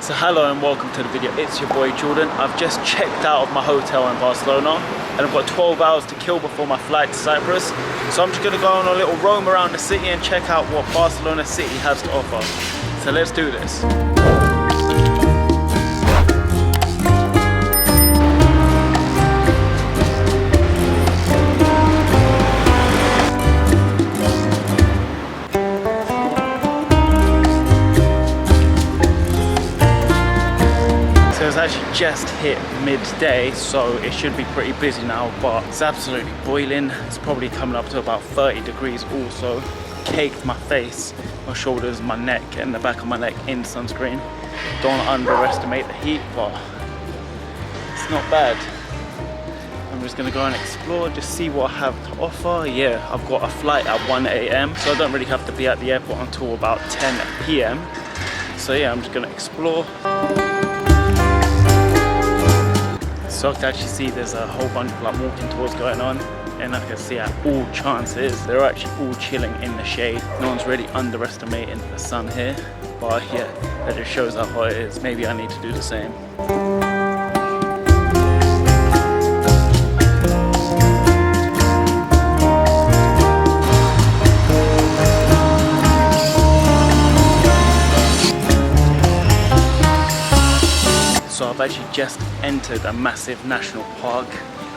So hello and welcome to the video. It's your boy Jordan. I've just checked out of my hotel in Barcelona and I've got 12 hours to kill before my flight to Cyprus. So I'm just gonna go on a little roam around the city and check out what Barcelona city has to offer. So let's do this. It's actually just hit midday, so it should be pretty busy now, but it's absolutely boiling. It's probably coming up to about 30 degrees also. Caked my face, my shoulders, my neck and the back of my neck in sunscreen. Don't underestimate the heat, but it's not bad. I'm just gonna go and explore, just see what I have to offer. Yeah, I've got a flight at 1 AM, so I don't really have to be at the airport until about 10 PM. So yeah, I'm just gonna explore. So I can actually see there's a whole bunch of like walking tours going on, and I can see at all chances they're actually all chilling in the shade. No one's really underestimating the sun here, but yeah, that just shows how hot it is. Maybe I need to do the same. So I've actually just entered a massive national park,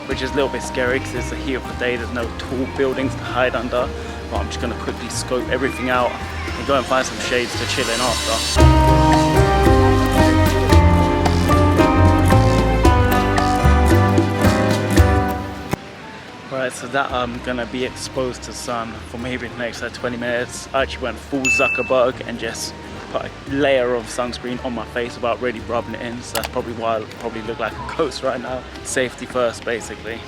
which is a little bit scary because it's the heat of the day, there's no tall buildings to hide under, but I'm just going to quickly scope everything out and go and find some shades to chill in after. Right, so that I'm going to be exposed to sun for maybe the next 20 minutes. I actually went full Zuckerberg and just put a layer of sunscreen on my face without really rubbing it in, so that's probably why I probably look like a ghost right now. Safety first, basically.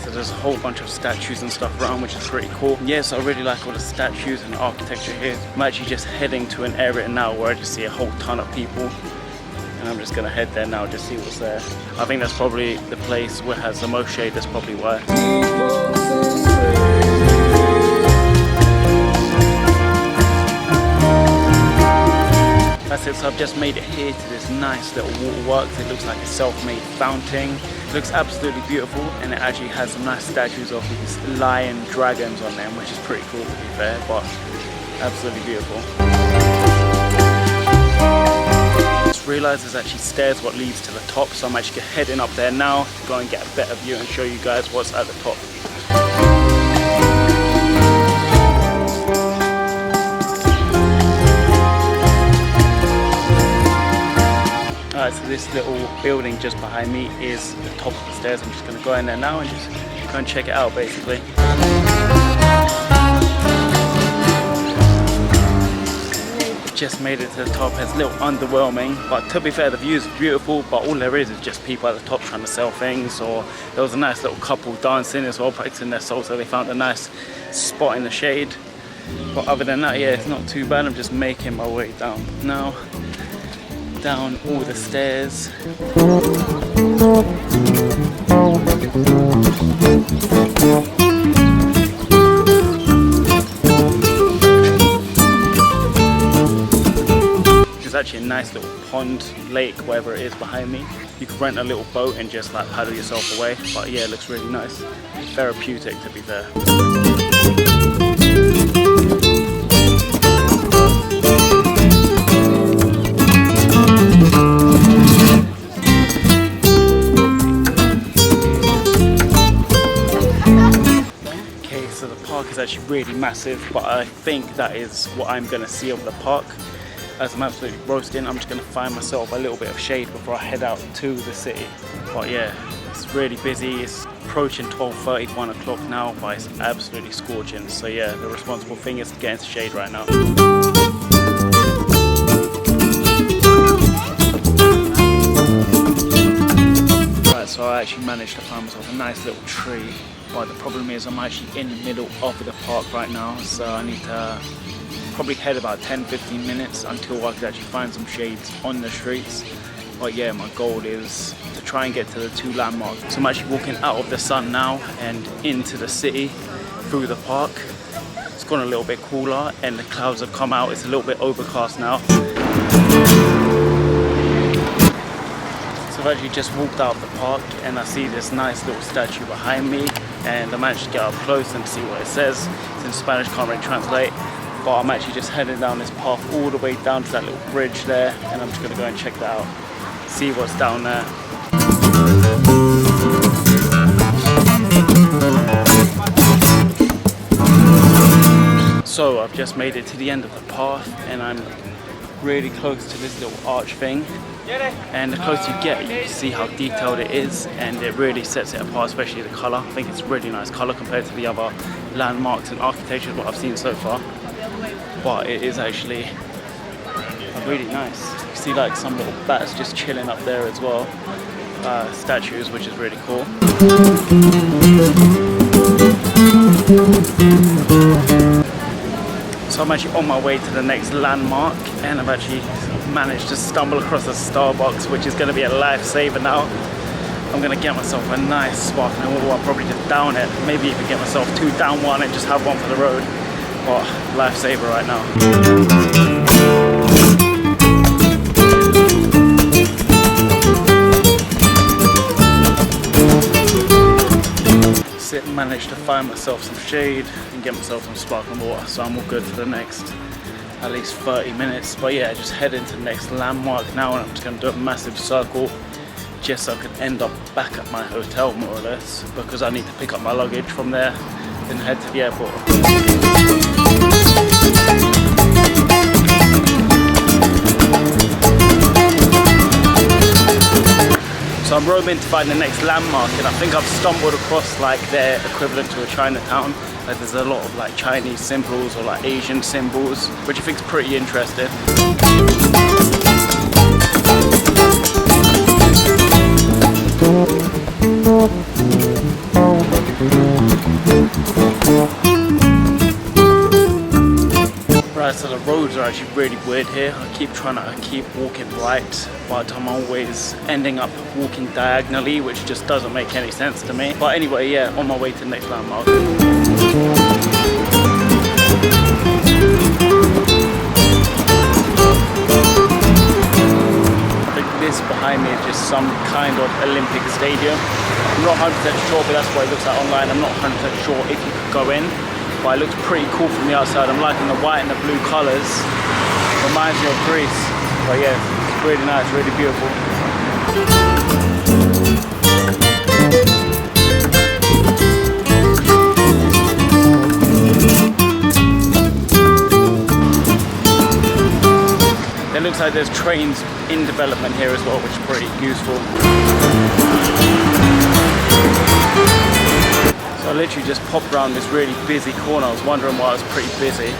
So there's a whole bunch of statues and stuff around, which is pretty cool. Yes, I really like all the statues and architecture here. I'm actually just heading to an area now where I just see a whole ton of people, and I'm just gonna head there now, just see what's there. I think that's probably the place where it has the most shade, that's probably why. That's it, so I've just made it here to this nice little waterworks. It looks like a self-made fountain. It looks absolutely beautiful, and it actually has some nice statues of these lion dragons on them, which is pretty cool to be fair, but absolutely beautiful. Just realised there's actually stairs what leads to the top, so I'm actually heading up there now to go and get a better view and show you guys what's at the top. Alright, so this little building just behind me is the top of the stairs. I'm just going to go in there now and just go and check it out, basically. Just made it to the top. It's a little underwhelming, but to be fair, the view is beautiful, but all there is just people at the top trying to sell things, or there was a nice little couple dancing as well, practicing their soul, so they found a nice spot in the shade. But other than that, yeah, it's not too bad. I'm just making my way down now. Down all the stairs. There's actually a nice little pond, lake, whatever it is behind me. You could rent a little boat and just like paddle yourself away, but yeah, it looks really nice. Therapeutic, to be fair. Is actually really massive, but I think that is what I'm going to see of the park. As I'm absolutely roasting, I'm just going to find myself a little bit of shade before I head out to the city. But yeah, it's really busy. It's approaching 12:30, 1 o'clock now, but it's absolutely scorching. So yeah, the responsible thing is to get into shade right now. Right, so I actually managed to find myself a nice little tree but the problem is I'm actually in the middle of the park right now, so I need to probably head about 10-15 minutes until I can actually find some shades on the streets. But yeah, my goal is to try and get to the 2 landmarks. So I'm actually walking out of the sun now and into the city through the park. It's gone a little bit cooler and the clouds have come out. It's a little bit overcast now. So I've actually just walked out of the park and I see this nice little statue behind me, and I managed to get up close and see what it says. It's in Spanish, can't really translate. But I'm actually just heading down this path all the way down to that little bridge there, and I'm just gonna go and check that out, see what's down there. So I've just made it to the end of the path and I'm really close to this little arch thing. And the closer you get, you can see how detailed it is, and it really sets it apart, especially the colour. I think it's a really nice colour compared to the other landmarks and architecture what I've seen so far. But it is actually really nice. You see like some little bats just chilling up there as well. Statues, which is really cool. So I'm actually on my way to the next landmark, and I've actually managed to stumble across a Starbucks, which is going to be a lifesaver now. I'm going to get myself a nice sparkling water. I'll probably just down it, maybe even get myself 2 down one and just have one for the road. But lifesaver right now. Managed to find myself some shade and get myself some sparkling water, so I'm all good for the next at least 30 minutes. But yeah, just head into the next landmark now, and I'm just going to do a massive circle just so I can end up back at my hotel more or less, because I need to pick up my luggage from there and head to the airport. So I'm roaming to find the next landmark, and I think I've stumbled across like their equivalent to a Chinatown. Like there's a lot of like Chinese symbols or like Asian symbols, which I think is pretty interesting. Right, so the roads are actually really weird here. I keep trying to keep walking right, but I'm always ending up walking diagonally, which just doesn't make any sense to me. But anyway, yeah, on my way to the next landmark. I think this behind me is just some kind of Olympic stadium. I'm not 100% sure, but that's what it looks like online. I'm not 100% sure if you could go in. But it looks pretty cool from the outside. I'm liking the white and the blue colours. Reminds me of Greece. But yeah, it's really nice, really beautiful. It looks like there's trains in development here as well, which is pretty useful. So I literally just popped around this really busy corner. I was wondering why it was pretty busy.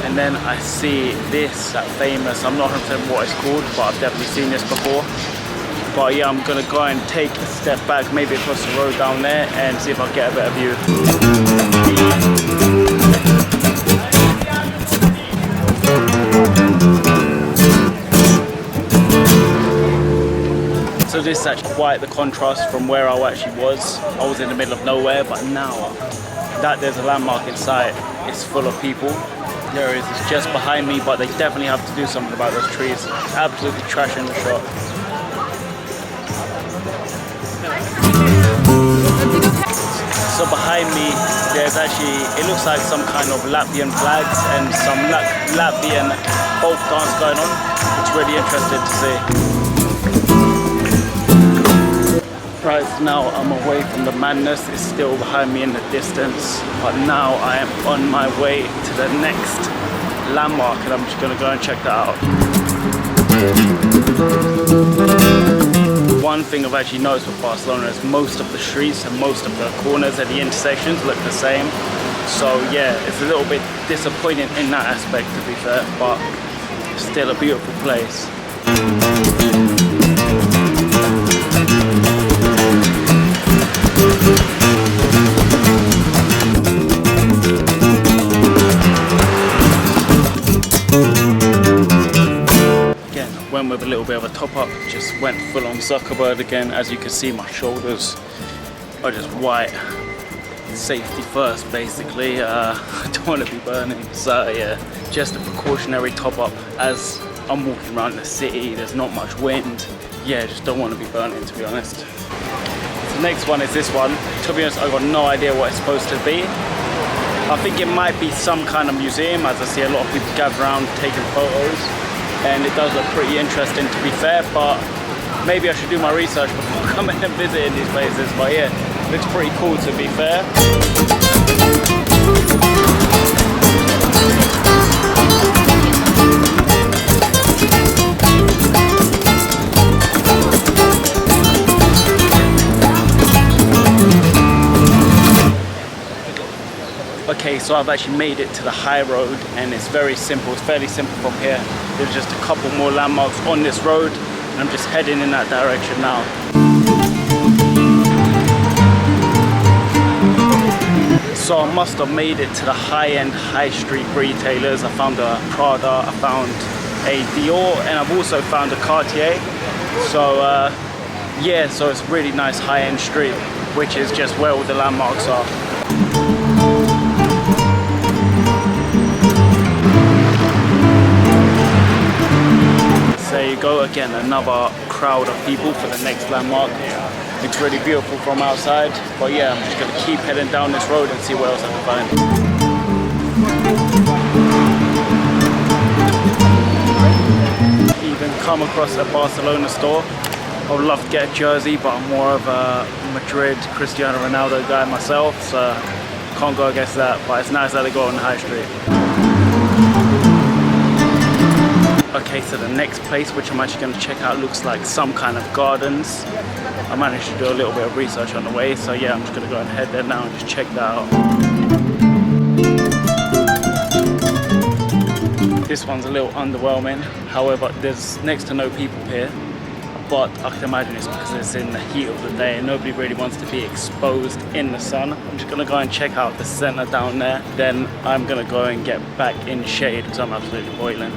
And then I see this, that famous, I'm not 100% what it's called, but I've definitely seen this before. But yeah, I'm gonna go and take a step back, maybe across the road down there, and see if I can get a better view. So this is actually quite the contrast from where I actually was. I was in the middle of nowhere, but now that there's a landmark in sight, it's full of people. There it is, it's just behind me, but they definitely have to do something about those trees. Absolutely trashing the shot. So behind me, there's actually, it looks like some kind of Latvian flags and some Latvian folk dance going on. It's really interesting to see. Right now I'm away from the madness. It's still behind me in the distance, but now I am on my way to the next landmark, and I'm just going to go and check that out. One thing I've actually noticed with Barcelona is most of the streets and most of the corners and the intersections look the same. So yeah, it's a little bit disappointing in that aspect, to be fair, but still a beautiful place. with a little bit of a top up. Just went full on Zuckerberg again. As you can see, my shoulders are just white. Safety first, basically. I don't want to be burning. So yeah, just a precautionary top up as I'm walking around the city. There's not much wind. Yeah, just don't want to be burning, to be honest. The next one is this one. To be honest, I've got no idea what it's supposed to be. I think it might be some kind of museum, as I see a lot of people gather around taking photos, and it does look pretty interesting, to be fair, but maybe I should do my research before coming and visiting these places. But yeah, looks pretty cool, to be fair. Okay, so I've actually made it to the high road, and it's very simple. It's fairly simple from here. There's just a couple more landmarks on this road, and I'm just heading in that direction now. So I must have made it to the high-end high street retailers. I found a Prada, I found a Dior, and I've also found a Cartier. So yeah, so it's a really nice high-end street, which is just where all the landmarks are. There you go, again, another crowd of people for the next landmark. It's really beautiful from outside, but yeah, I'm just gonna keep heading down this road and see what else I can find. Even come across a Barcelona store. I would love to get a jersey, but I'm more of a Madrid Cristiano Ronaldo guy myself, so can't go against that, but it's nice that they go on the high street. Okay, so the next place which I'm actually going to check out looks like some kind of gardens. I managed to do a little bit of research on the way, so yeah, I'm just going to go and head there now and just check that out. This one's a little underwhelming, however there's next to no people here, but I can imagine it's because it's in the heat of the day and nobody really wants to be exposed in the sun. I'm just going to go and check out the centre down there, then I'm going to go and get back in shade because I'm absolutely boiling.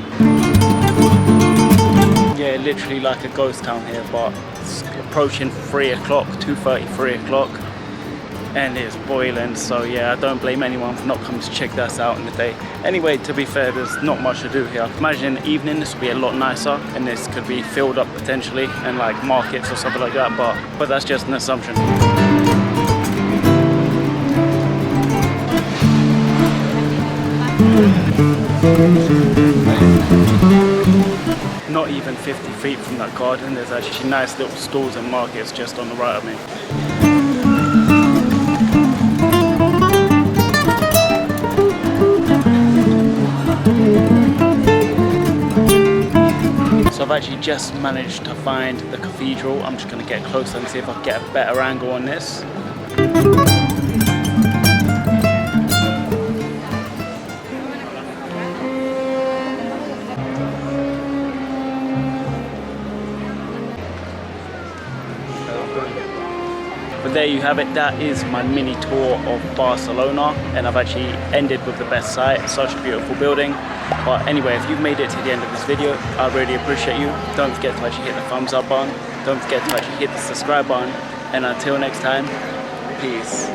Yeah, literally like a ghost town here, but it's approaching 3 o'clock, 2:30, 3 o'clock, and it's boiling, so yeah, I don't blame anyone for not coming to check this out in the day. Anyway, to be fair, there's not much to do here. I can imagine in the evening this will be a lot nicer, and this could be filled up potentially, and like markets or something like that, but that's just an assumption. Not even 50 feet from that garden, there's actually nice little stalls and markets just on the right of me. So I've actually just managed to find the cathedral. I'm just going to get closer and see if I can get a better angle on this. But there you have it, that is my mini tour of Barcelona, and I've actually ended with the best site. Such a beautiful building. But anyway, if you've made it to the end of this video, I really appreciate you. Don't forget to actually hit the thumbs up button, don't forget to actually hit the subscribe button, and until next time, peace.